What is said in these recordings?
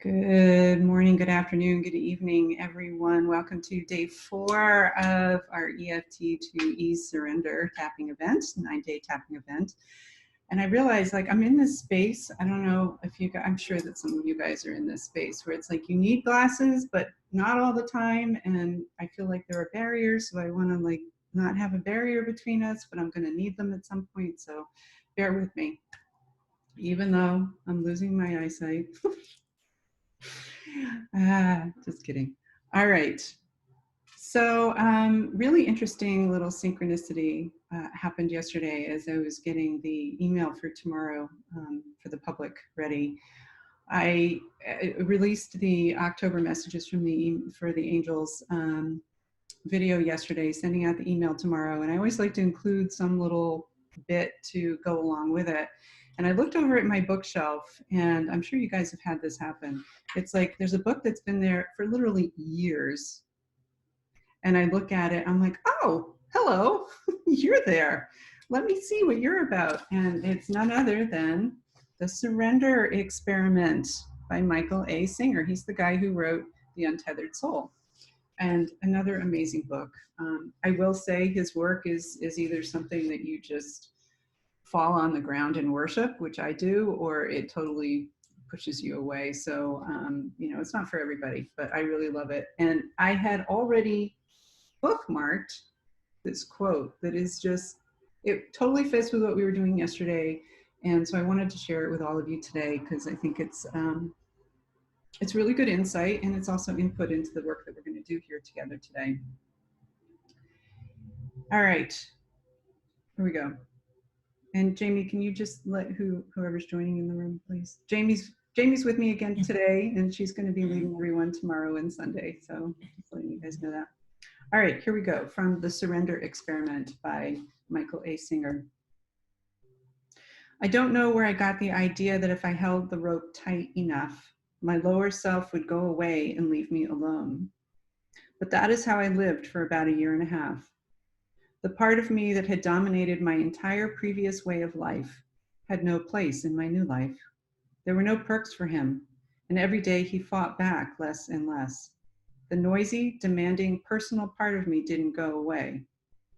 Good morning, good afternoon, good evening, everyone. Welcome to day 4 of our EFT to ease surrender tapping event, 9-day tapping event. And I realize, like, I'm in this space. I don't know if you guys, I'm sure that some of you guys are in this space where it's like you need glasses, but not all the time. And I feel like there are barriers. So I want to like not have a barrier between us, but I'm going to need them at some point. So bear with me, even though I'm losing my eyesight. Just kidding. All right. So really interesting little synchronicity happened yesterday as I was getting the email for tomorrow for the public ready. I released the October messages for the angels video yesterday, sending out the email tomorrow. And I always like to include some little bit to go along with it. And I looked over at my bookshelf, and I'm sure you guys have had this happen. It's like there's a book that's been there for literally years. And I look at it, I'm like, oh, hello, you're there. Let me see what you're about. And it's none other than The Surrender Experiment by Michael A. Singer. He's the guy who wrote The Untethered Soul. And another amazing book. I will say his work is either something that you just fall on the ground and worship, which I do, or it totally pushes you away. So, it's not for everybody, but I really love it. And I had already bookmarked this quote that is just, it totally fits with what we were doing yesterday. And so I wanted to share it with all of you today because I think it's really good insight, and it's also input into the work that we're going to do here together today. All right, here we go. And Jamie, can you just let whoever's joining in the room, please? Jamie's with me again today, and she's going to be leading everyone tomorrow and Sunday. So just letting you guys know that. All right, here we go, from The Surrender Experiment by Michael A. Singer. I don't know where I got the idea that if I held the rope tight enough, my lower self would go away and leave me alone. But that is how I lived for about 1.5 years. The part of me that had dominated my entire previous way of life had no place in my new life. There were no perks for him, and every day he fought back less and less. The noisy, demanding, personal part of me didn't go away.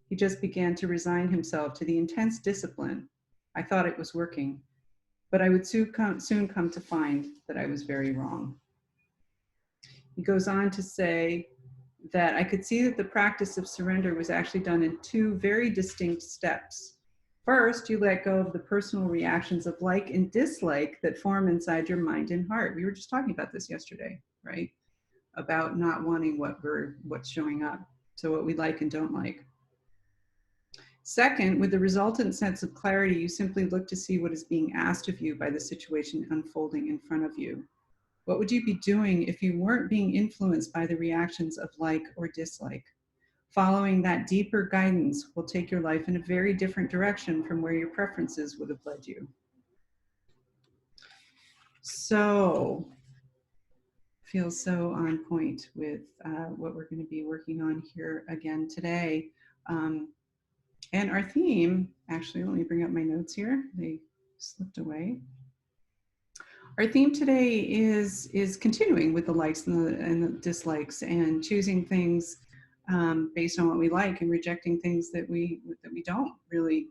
He just began to resign himself to the intense discipline. I thought it was working, but I would soon come to find that I was very wrong. He goes on to say that I could see that the practice of surrender was actually done in 2 very distinct steps. First, you let go of the personal reactions of like and dislike that form inside your mind and heart. We were just talking about this yesterday, right? About not wanting what's showing up. So what we like and don't like. Second, with the resultant sense of clarity, you simply look to see what is being asked of you by the situation unfolding in front of you. What would you be doing if you weren't being influenced by the reactions of like or dislike? Following that deeper guidance will take your life in a very different direction from where your preferences would have led you. So, feels so on point with what we're going to be working on here again today. And our theme, actually, let me bring up my notes here. They slipped away. Our theme today is continuing with the likes and the dislikes, and choosing things based on what we like, and rejecting things that we don't really,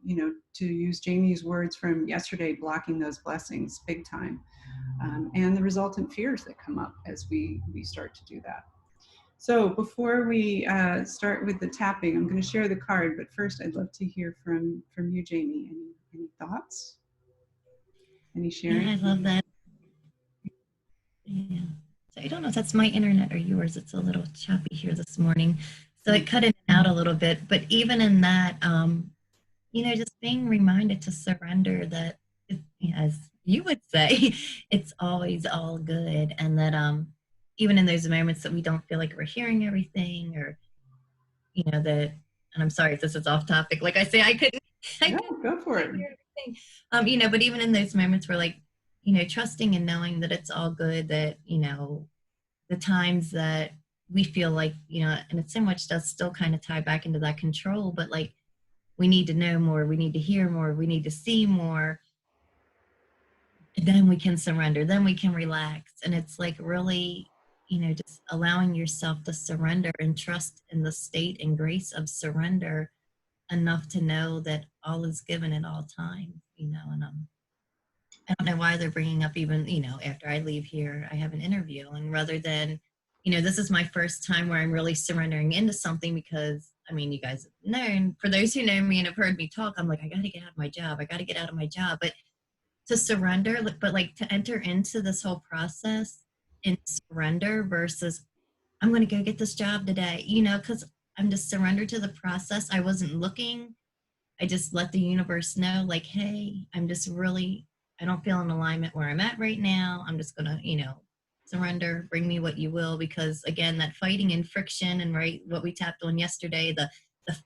to use Jamie's words from yesterday, blocking those blessings big time, and the resultant fears that come up as we start to do that. So before we start with the tapping, I'm going to share the card, but first I'd love to hear from you, Jamie. Any thoughts? Any sharing? Yeah, I love that. Yeah. So I don't know if that's my internet or yours. It's a little choppy here this morning. So it cut in and out a little bit. But even in that, just being reminded to surrender that, as you would say, it's always all good. And that even in those moments that we don't feel like we're hearing everything, or, that, and I'm sorry if this is off topic. Like I say, I couldn't go for it. hear everything. But even in those moments where, like, trusting and knowing that it's all good, that, the times that we feel like, and it so much does still kind of tie back into that control, but like, we need to know more, we need to hear more, we need to see more. then we can surrender, then we can relax. And it's like really, just allowing yourself to surrender and trust in the state and grace of surrender enough to know that all is given at all times, and I don't know why they're bringing up even, after I leave here, I have an interview. And rather than, this is my first time where I'm really surrendering into something because, I mean, you guys know, and for those who know me and have heard me talk, I'm like, I got to get out of my job. I got to get out of my job. But to surrender, but like to enter into this whole process and surrender versus I'm going to go get this job today, because I'm just surrendered to the process. I wasn't looking. I just let the universe know, like, hey, I'm just really, I don't feel in alignment where I'm at right now. I'm just going to, surrender, bring me what you will. Because again, that fighting and friction and right, what we tapped on yesterday, the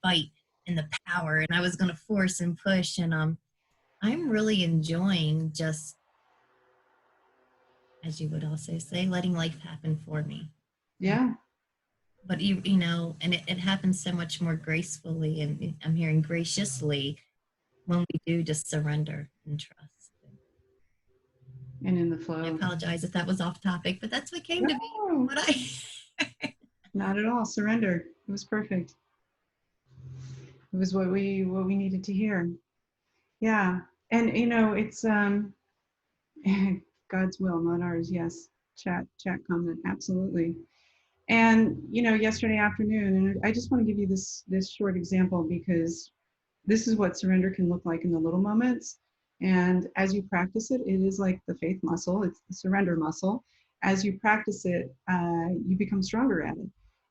fight and the power, and I was going to force and push. And I'm really enjoying just, as you would also say, letting life happen for me. Yeah. But and it happens so much more gracefully, and I'm hearing graciously when we do just surrender and trust. And in the I flow. apologize if that was off topic, but that's what came to me from No, what I. not at all. Surrender. It was perfect. It was what we needed to hear. Yeah. And it's God's will, not ours. Yes. Chat comment. Absolutely. And yesterday afternoon, and I just want to give you this short example because this is what surrender can look like in the little moments. And as you practice it, it is like the faith muscle, it's the surrender muscle. As you practice it, you become stronger at it.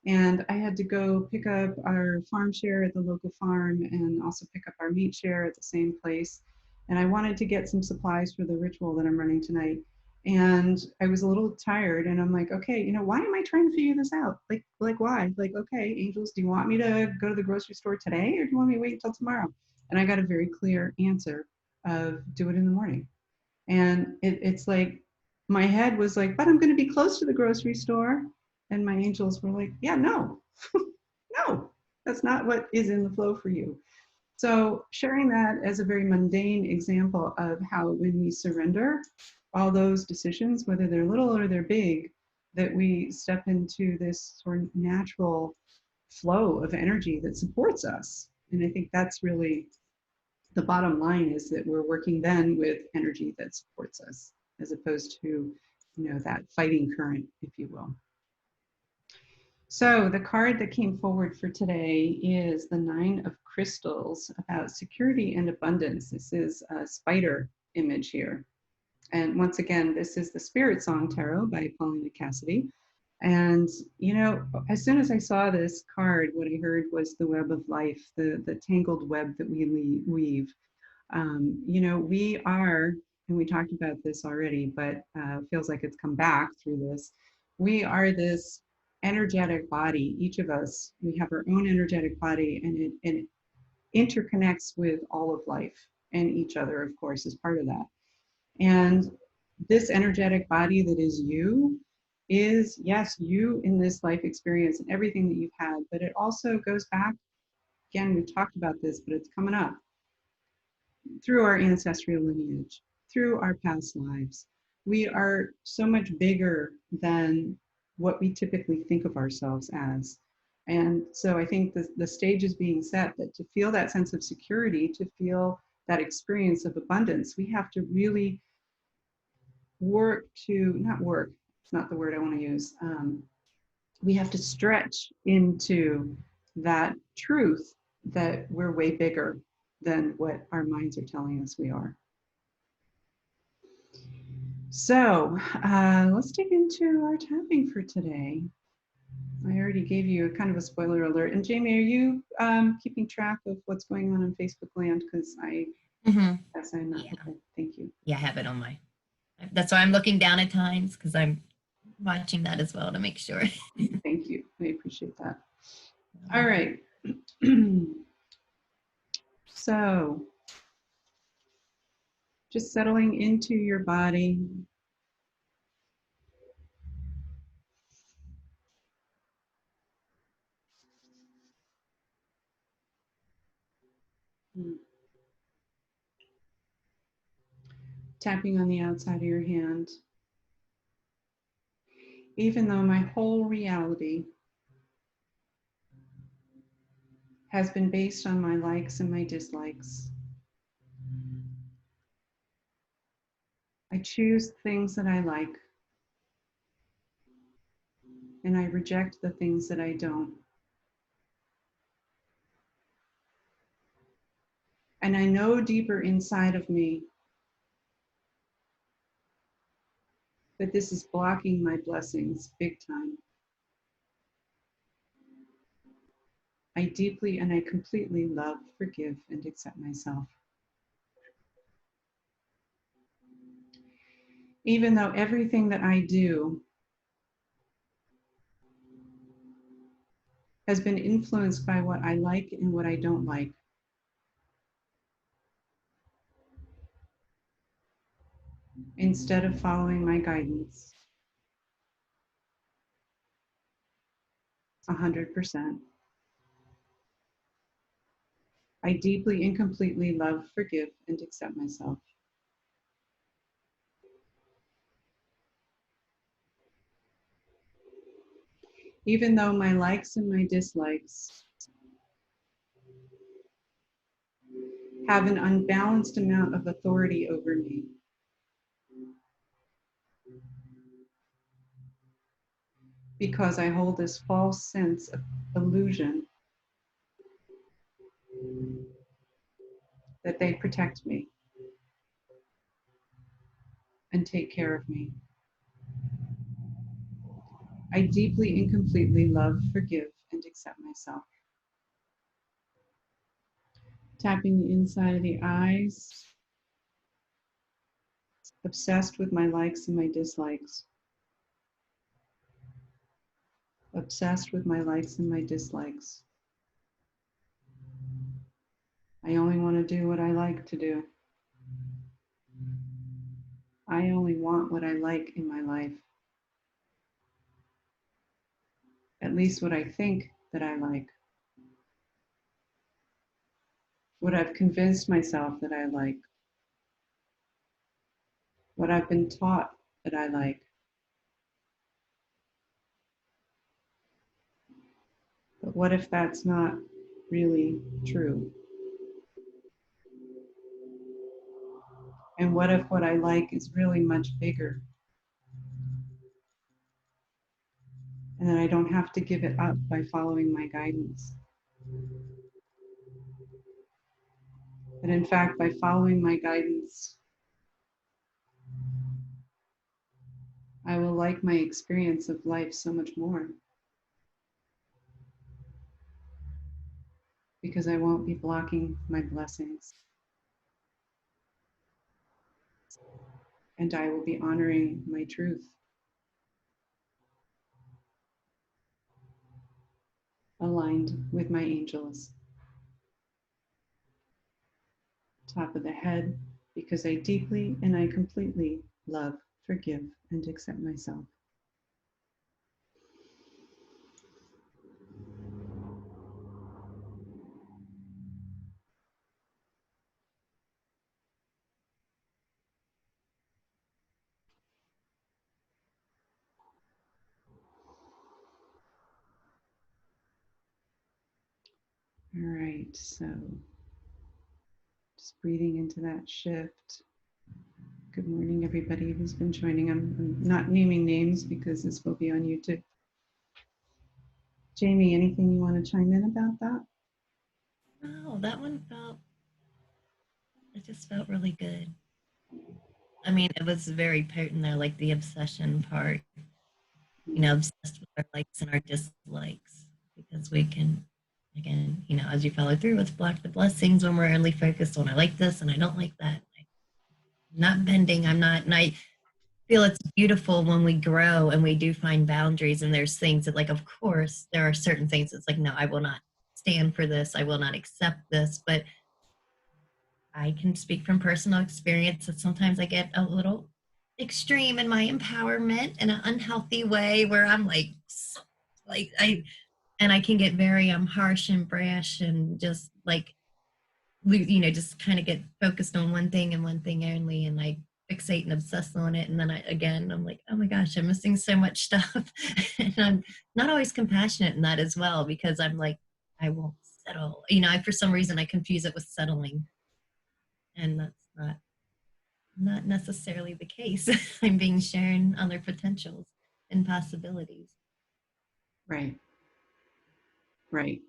And I had to go pick up our farm share at the local farm and also pick up our meat share at the same place. And I wanted to get some supplies for the ritual that I'm running tonight. And I was a little tired, and I'm like, okay, why am I trying to figure this out? Like why? Like, okay, angels, do you want me to go to the grocery store today, or do you want me to wait until tomorrow? And I got a very clear answer of do it in the morning. And it's like my head was like, but I'm going to be close to the grocery store. And my angels were like, yeah, no, no, that's not what is in the flow for you. So sharing that as a very mundane example of how when we surrender all those decisions, whether they're little or they're big, that we step into this sort of natural flow of energy that supports us. And I think that's really the bottom line, is that we're working then with energy that supports us as opposed to, that fighting current, if you will. So the card that came forward for today is the Nine of Crystals, about security and abundance. This is a spider image here. And once again, this is the Spirit Song Tarot by Paulina Cassidy. And, as soon as I saw this card, what I heard was the web of life, the tangled web that we weave. We are, and we talked about this already, but feels like it's come back through this. We are this energetic body, each of us. We have our own energetic body, and it interconnects with all of life and each other, of course, as part of that. And this energetic body that is you is, yes, you in this life experience and everything that you've had, but it also goes back. Again, we've talked about this, but it's coming up through our ancestral lineage, through our past lives. We are so much bigger than what we typically think of ourselves as. And so I think the stage is being set that to feel that sense of security, to feel that experience of abundance, we have to really work to, not work, it's not the word I want to use. We have to stretch into that truth that we're way bigger than what our minds are telling us we are. So let's dig into our tapping for today. I already gave you a kind of a spoiler alert. And Jamie, are you keeping track of what's going on Facebook land? Because I guess I'm not. Yeah. Okay, thank you. Yeah, I have it on my. That's why I'm looking down at times because I'm watching that as well to make sure. Thank you. I appreciate that. All right. So just settling into your body. tapping on the outside of your hand. Even though my whole reality has been based on my likes and my dislikes, I choose things that I like and I reject the things that I don't. And I know deeper inside of me that this is blocking my blessings big time. I deeply and I completely love, forgive, and accept myself. Even though everything that I do has been influenced by what I like and what I don't like, instead of following my guidance 100%. I deeply and completely love, forgive, and accept myself. Even though my likes and my dislikes have an unbalanced amount of authority over me, because I hold this false sense of illusion that they protect me and take care of me. I deeply and completely love, forgive, and accept myself. Tapping the inside of the eyes, obsessed with my likes and my dislikes. Obsessed with my likes and my dislikes. I only want to do what I like to do. I only want what I like in my life. At least what I think that I like. What I've convinced myself that I like. What I've been taught that I like. But what if that's not really true? And what if what I like is really much bigger? And then I don't have to give it up by following my guidance. But in fact, by following my guidance, I will like my experience of life so much more, because I won't be blocking my blessings. And I will be honoring my truth, aligned with my angels. Top of the head, because I deeply and I completely love, forgive, and accept myself. All right, so just breathing into that shift. Good morning, everybody who's been joining. I'm not naming names because this will be on YouTube. Jamie, anything you want to chime in about that? No, that one it just felt really good. I mean, it was very potent there, like the obsession part, obsessed with our likes and our dislikes, because we can, again, as you follow through, let's block the blessings when we're only focused on I like this and I don't like that. I'm not bending, I'm not, and I feel it's beautiful when we grow and we do find boundaries and there's things that, like, of course, there are certain things that's like, no, I will not stand for this, I will not accept this, but I can speak from personal experience that sometimes I get a little extreme in my empowerment in an unhealthy way where I'm like I can get very harsh and brash and just like just kind of get focused on one thing and one thing only, and I fixate and obsess on it. And then I'm like, oh my gosh, I'm missing so much stuff. And I'm not always compassionate in that as well, because I'm like, I won't settle. For some reason I confuse it with settling. And that's not necessarily the case. I'm being shown other potentials and possibilities. Right. Right.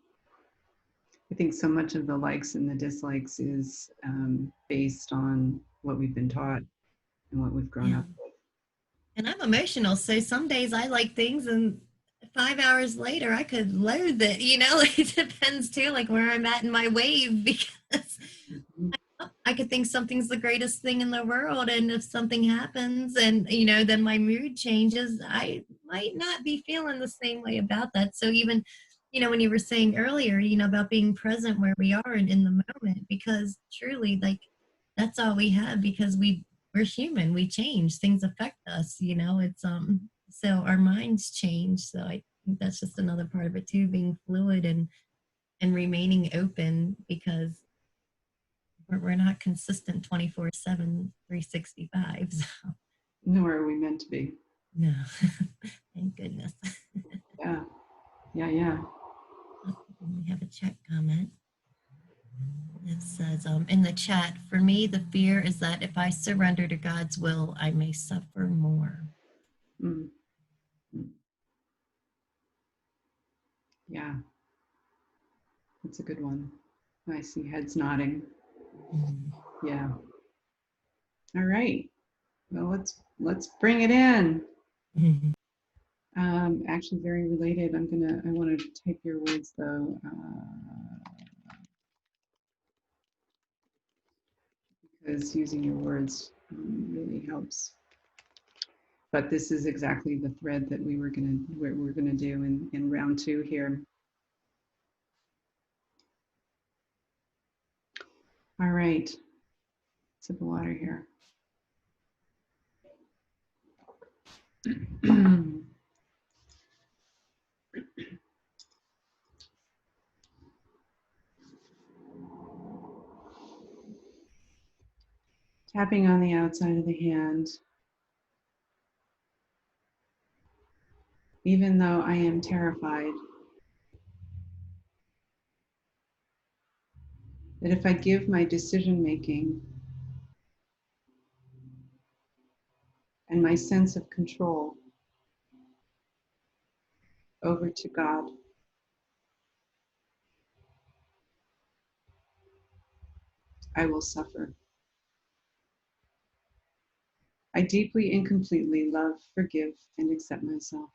I think so much of the likes and the dislikes is based on what we've been taught and what we've grown Yeah. up with. And I'm emotional, so some days I like things, and 5 hours later I could loathe it. It depends too, like where I'm at in my wave, because Mhm. I could think something's the greatest thing in the world, and if something happens and then my mood changes, I might not be feeling the same way about that. So even when you were saying earlier, about being present where we are and in the moment, because truly, like, that's all we have, because we're human, we change, things affect us. It's so our minds change. So I think that's just another part of it too, being fluid and remaining open, because we're not consistent 24/7, 365. So Nor are we meant to be. no. Thank goodness. Yeah. Yeah. Yeah. We have a chat comment. It says, in the chat, for me, the fear is that if I surrender to God's will, I may suffer more. Mm. Yeah. That's a good one. I see heads nodding. Mm. Yeah. All right. Well, let's bring it in. Mhm. Actually, very related. I want to type your words though, because using your words really helps. But this is exactly the thread that we're gonna do in round 2 here. All right. Sip of water here. Tapping on the outside of the hand. Even though I am terrified that if I give my decision making and my sense of control over to God, I will suffer. I deeply and completely love, forgive, and accept myself.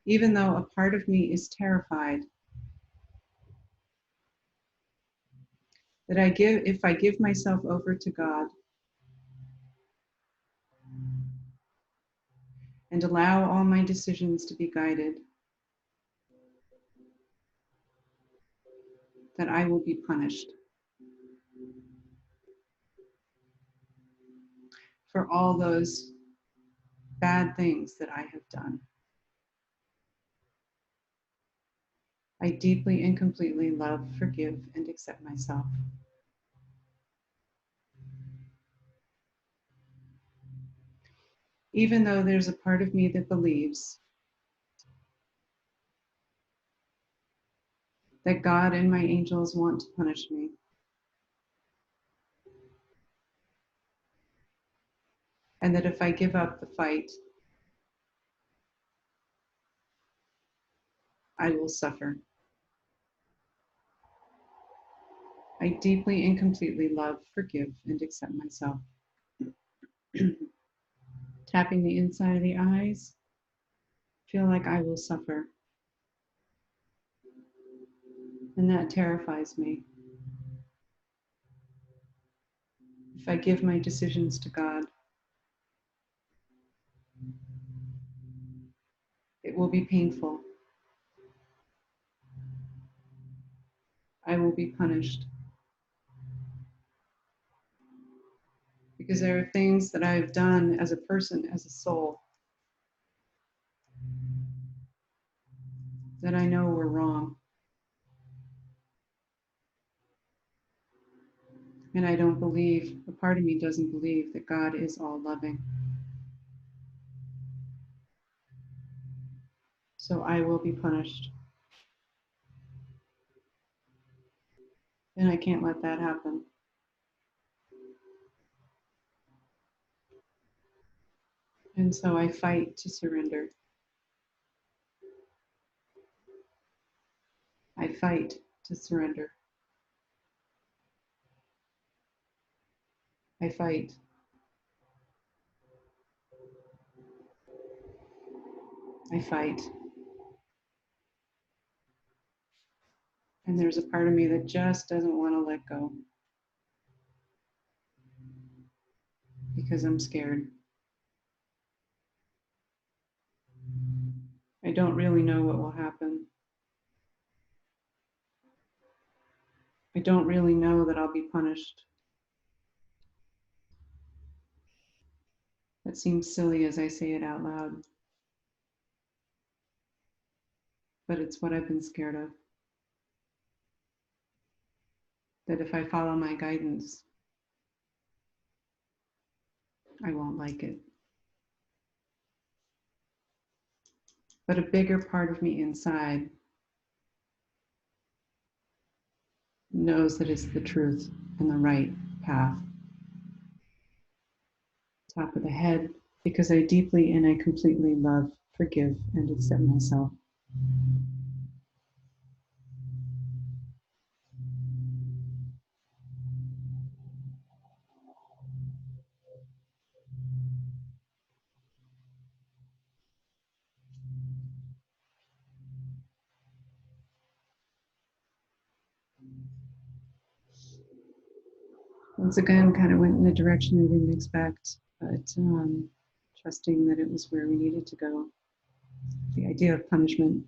Even though a part of me is terrified that if I give myself over to God and allow all my decisions to be guided, that I will be punished for all those bad things that I have done. I deeply and completely love, forgive, and accept myself. Even though there's a part of me that believes that God and my angels want to punish me, and that if I give up the fight, I will suffer. I deeply and completely love, forgive, and accept myself. Tapping the inside of the eyes, feel like I will suffer. And that terrifies me. If I give my decisions to God, it will be painful. I will be punished. Because there are things that I've done as a person, as a soul, that I know were wrong. And I don't believe, a part of me doesn't believe that God is all loving. So I will be punished. And I can't let that happen. And so I fight to surrender. I fight to surrender. I fight. I fight. And there's a part of me that just doesn't want to let go because I'm scared. I don't really know what will happen. I don't really know that I'll be punished. It seems silly as I say it out loud, but it's what I've been scared of. That if I follow my guidance, I won't like it. But a bigger part of me inside knows that it's the truth and the right path. Top of the head, because I deeply and I completely love, forgive, and accept myself. Once again, kind of went in a direction I didn't expect, but trusting that it was where we needed to go. The idea of punishment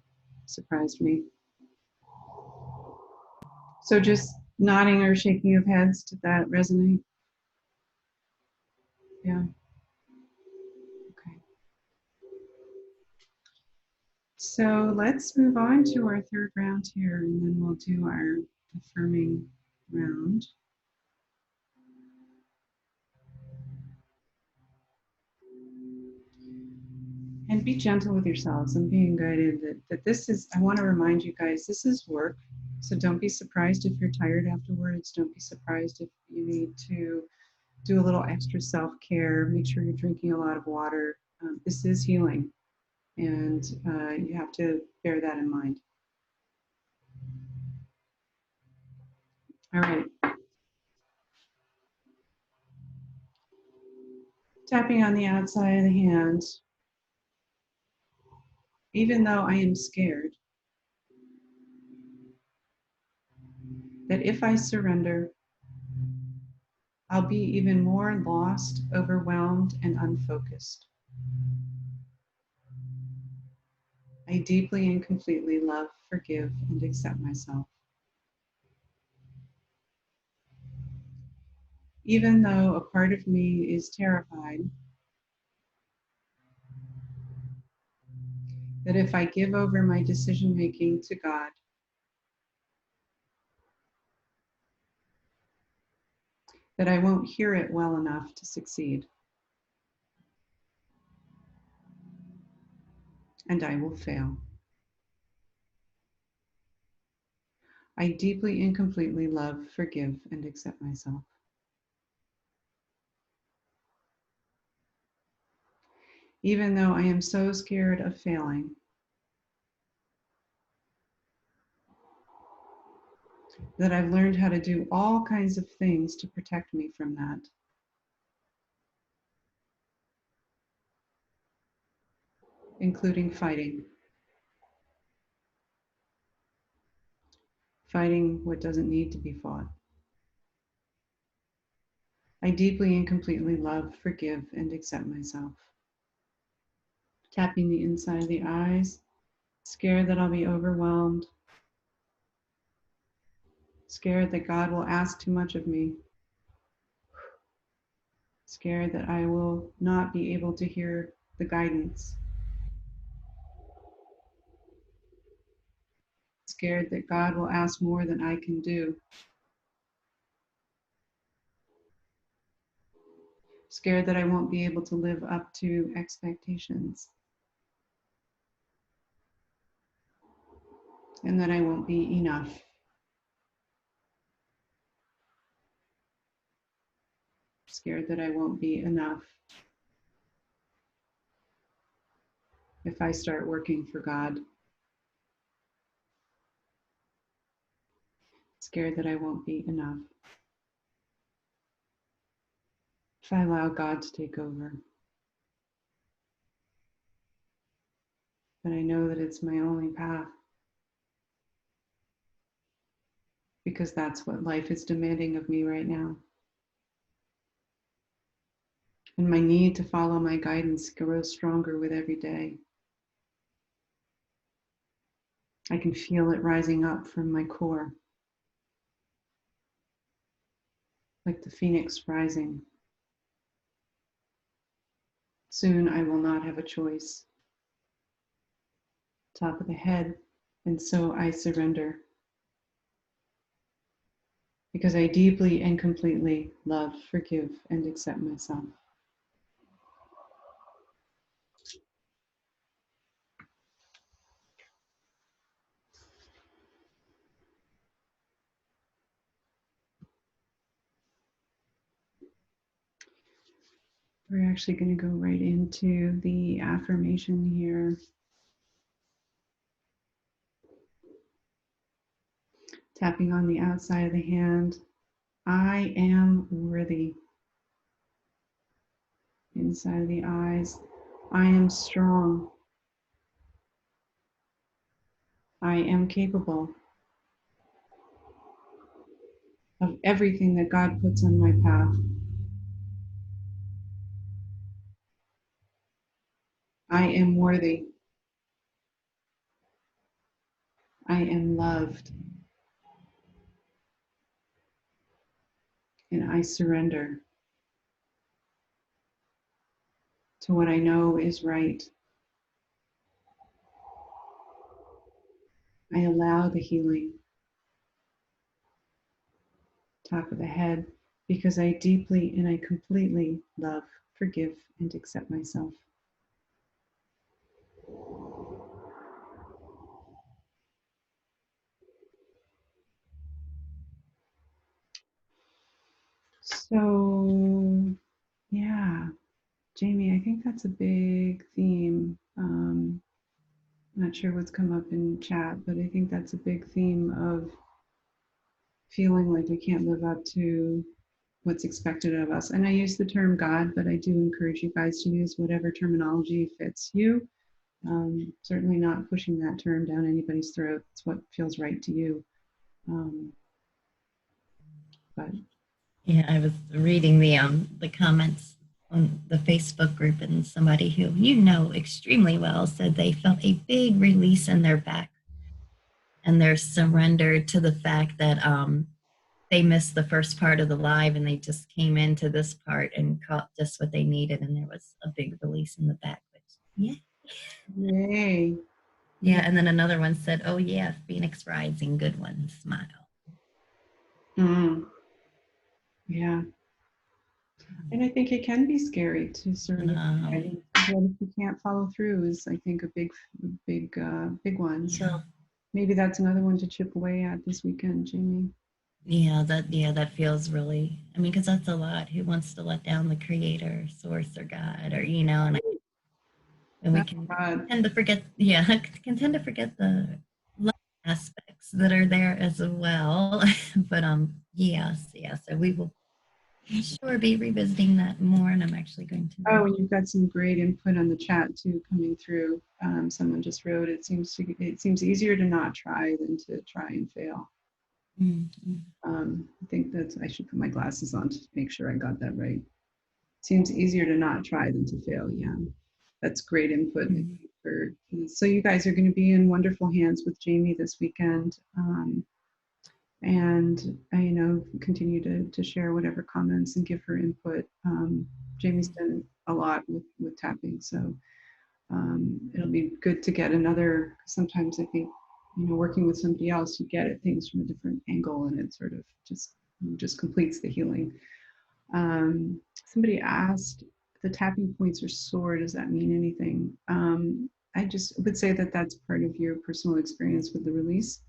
surprised me. So just nodding or shaking of heads, did that resonate? Yeah. Okay. So let's move on to our third round here, and then we'll do our affirming round. And be gentle with yourselves and being guided that this is, I want to remind you guys, this is work. So don't be surprised if you're tired afterwards. Don't be surprised if you need to do a little extra self-care. Make sure you're drinking a lot of water. This is healing, and you have to bear that in mind. All right. Tapping on the outside of the hand. Even though I am scared, that if I surrender, I'll be even more lost, overwhelmed, and unfocused. I deeply and completely love, forgive, and accept myself. Even though a part of me is terrified, that if I give over my decision making to God, that I won't hear it well enough to succeed, and I will fail. I deeply and completely love, forgive, and accept myself. Even though I am so scared of failing, that I've learned how to do all kinds of things to protect me from that, including fighting what doesn't need to be fought. I deeply and completely love, forgive, and accept myself. Tapping the inside of the eyes, scared that I'll be overwhelmed, scared that God will ask too much of me, scared that I will not be able to hear the guidance, scared that God will ask more than I can do, Scared that I won't be able to live up to expectations and that I won't be enough. Scared that I won't be enough if I start working for God. Scared that I won't be enough if I allow God to take over. But I know that it's my only path because that's what life is demanding of me right now. And my need to follow my guidance grows stronger with every day. I can feel it rising up from my core, like the phoenix rising. Soon I will not have a choice. Top of the head, and so I surrender. Because I deeply and completely love, forgive, and accept myself. We're actually going to go right into the affirmation here. Tapping on the outside of the hand. I am worthy. Inside of the eyes. I am strong. I am capable of everything that God puts on my path. I am worthy. I am loved. And I surrender to what I know is right. I allow the healing. Top of the head, because I deeply and I completely love, forgive, and accept myself. So, yeah, Jamie, I think that's a big theme. Not sure what's come up in chat, but I think that's a big theme of feeling like we can't live up to what's expected of us. And I use the term God, but I do encourage you guys to use whatever terminology fits you. Certainly not pushing that term down anybody's throat. It's what feels right to you. But Yeah, I was reading the comments on the Facebook group, and somebody who you know extremely well said they felt a big release in their back and their surrender to the fact that they missed the first part of the live and they just came into this part and caught just what they needed, and there was a big release in the back. Which, yeah. yay. Yeah, and then another one said, "Oh yeah, Phoenix Rising, good one, smile." Mm, yeah. And I think it can be scary to surrender. What if you can't follow through is, I think, a big one. Yeah. So maybe that's another one to chip away at this weekend, Jamie. Yeah, that feels really. I mean, because that's a lot. Who wants to let down the Creator, Source, or God, or and we Oh, can God. tend to forget. Yeah, can tend to forget the love aspects that are there as well. But yes, yeah. So we will sure be revisiting that more, and I'm actually going to. Oh, and you've got some great input on the chat too coming through. Someone just wrote, it seems easier to not try than to try and fail. Mm-hmm. I think I should put my glasses on to make sure I got that right. Seems easier to not try than to fail. Yeah, that's great input. So you guys are going to be in wonderful hands with Jamie this weekend. And continue to share whatever comments and give her input. Jamie's done a lot with tapping, so it'll be good to get another. Sometimes I think working with somebody else, you get at things from a different angle, and it sort of just completes the healing. Somebody asked, the tapping points are sore. Does that mean anything? I just would say that that's part of your personal experience with the release,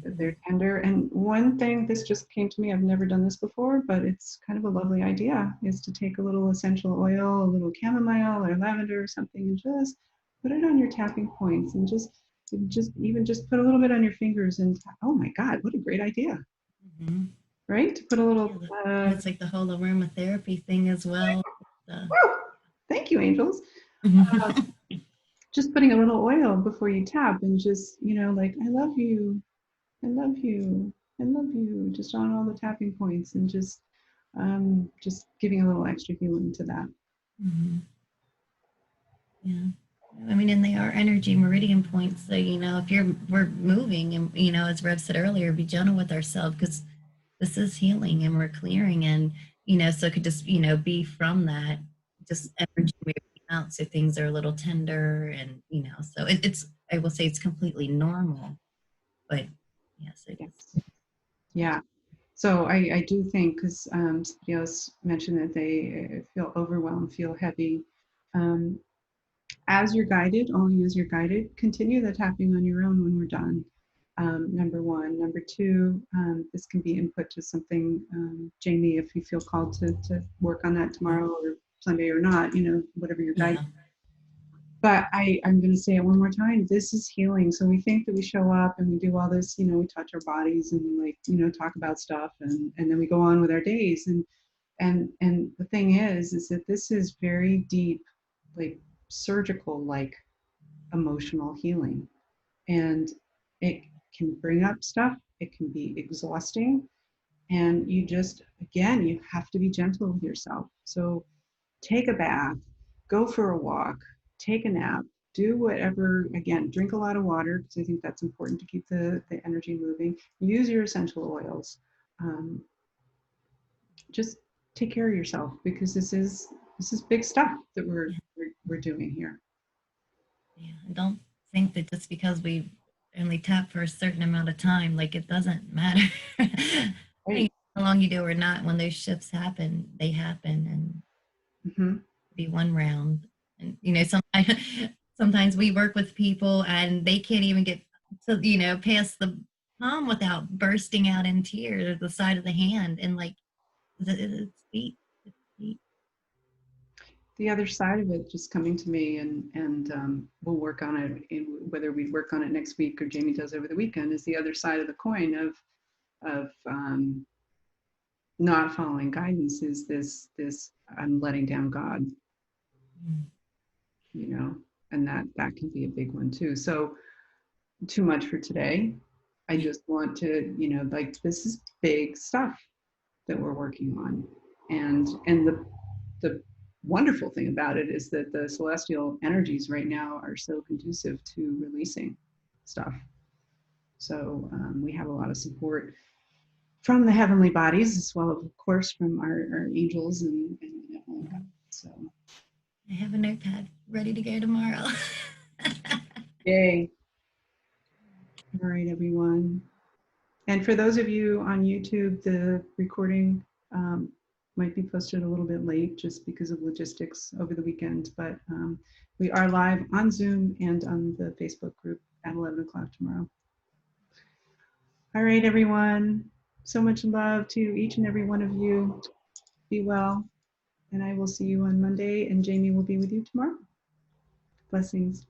that they're tender. And one thing, this just came to me, I've never done this before, but it's kind of a lovely idea, is to take a little essential oil, a little chamomile or lavender or something, and just put it on your tapping points, and just put a little bit on your fingers, and oh my God, what a great idea, Mm-hmm. right? To put a Yeah, little, and it's like the whole aromatherapy thing as well. woo, thank you, angels. Uh, just putting a little oil before you tap, and just, like, I love you, I love you, I love you, just on all the tapping points, and just giving a little extra healing to that. Mhm. Yeah. I mean, and they are energy meridian points. So, if we're moving and, as Rev said earlier, be gentle with ourselves because this is healing and we're clearing. And, so it could just, be from that, just energy moving out. So things are a little tender and, so it's, I will say it's completely normal. But yes, it is. Yes. Yeah. So I do think, because somebody else mentioned that they feel overwhelmed, feel heavy. Um, as you're guided, only as you're guided, continue the tapping on your own when we're done. Number one. Number two, this can be input to something, Jamie, if you feel called to work on that tomorrow or Sunday or not, whatever your guide. Yeah. But I'm going to say it one more time. This is healing. So we think that we show up and we do all this, we touch our bodies and, like, talk about stuff, and then we go on with our days. And the thing is that this is very deep, like surgical, like emotional healing. And it can bring up stuff. It can be exhausting. And again, you have to be gentle with yourself. So take a bath, go for a walk, take a nap, do whatever. Again, drink a lot of water, because I think that's important to keep the energy moving. Use your essential oils. Um, just take care of yourself, because this is big stuff that we're doing here. Yeah. And don't think that just because we only tap for a certain amount of time, like it doesn't matter. Right. How long you do or not, when those shifts happen, they happen and Mm-hmm. be one round. And sometimes sometimes we work with people and they can't even get to, past the palm without bursting out in tears or the side of the hand. And like it's deep. It's deep. The other side of it just coming to me, and we'll work on it, whether we work on it next week or Jamie does over the weekend, is the other side of the coin of not following guidance, is this I'm letting down God, Mm. you know, and that can be a big one too. So too much for today. I Yeah. just want to, like, this is big stuff that we're working on. And the wonderful thing about it is that the celestial energies right now are so conducive to releasing stuff. So we have a lot of support from the heavenly bodies, as well, of course, from our angels and God. So I have a notepad ready to go tomorrow. yay. All right, everyone. And for those of you on YouTube, the recording might be posted a little bit late just because of logistics over the weekend, but we are live on Zoom and on the Facebook group at 11 o'clock tomorrow. All right, everyone. So much love to each and every one of you. Be well, and I will see you on Monday, and Jamie will be with you tomorrow. Blessings.